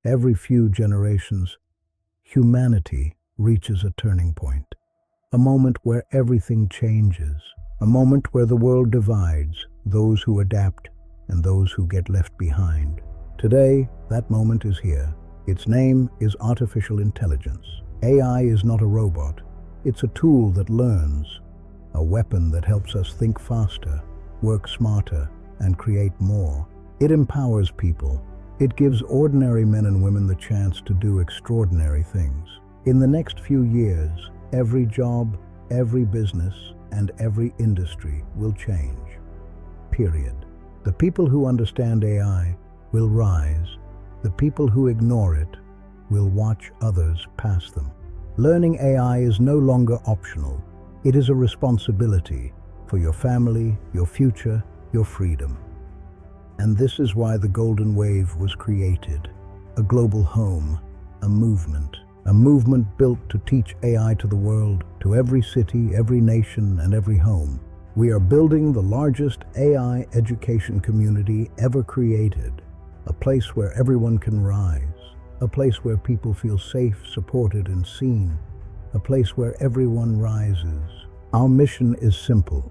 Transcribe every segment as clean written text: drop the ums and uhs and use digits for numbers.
Every few generations, humanity reaches a turning point, a moment where everything changes, a moment where the world divides, those who adapt and those who get left behind. Today, that moment is here. Its name is artificial intelligence. AI is not a robot. It's a tool that learns, a weapon that helps us think faster, work smarter, and create more. It empowers people. It gives ordinary men and women the chance to do extraordinary things. In the next few years, every job, every business, and every industry will change. Period. The people who understand AI will rise. The people who ignore it will watch others pass them. Learning AI is no longer optional. It is a responsibility for your family, your future, your freedom. And this is why the Golden Wave was created. A global home, a movement built to teach AI to the world, to every city, every nation, and every home. We are building the largest AI education community ever created, a place where everyone can rise, a place where people feel safe, supported, and seen, a place where everyone rises. Our mission is simple: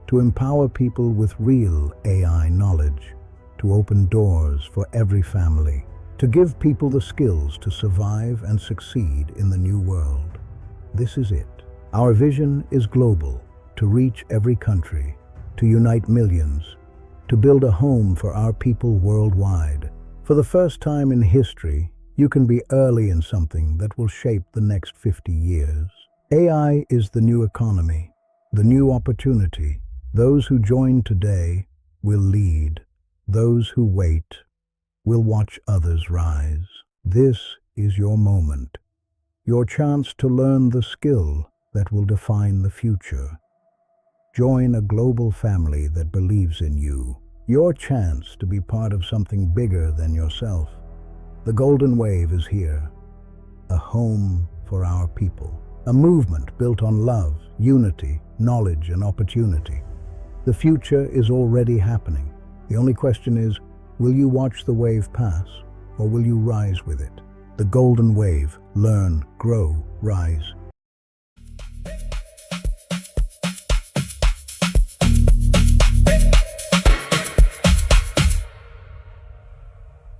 to empower people with real AI knowledge, to open doors for every family, to give people the skills to survive and succeed in the new world. This is it. Our vision is global, to reach every country, to unite millions, to build a home for our people worldwide. For the first time in history, you can be early in something that will shape the next 50 years. AI is the new economy, the new opportunity. Those who join today will lead. Those who wait will watch others rise. This is your moment, your chance to learn the skill that will define the future. Join a global family that believes in you. Your chance to be part of something bigger than yourself. The Golden Wave is here, a home for our people, a movement built on love, unity, knowledge, and opportunity. The future is already happening. The only question is, will you watch the wave pass, or will you rise with it? The Golden Wave. Learn, grow, rise.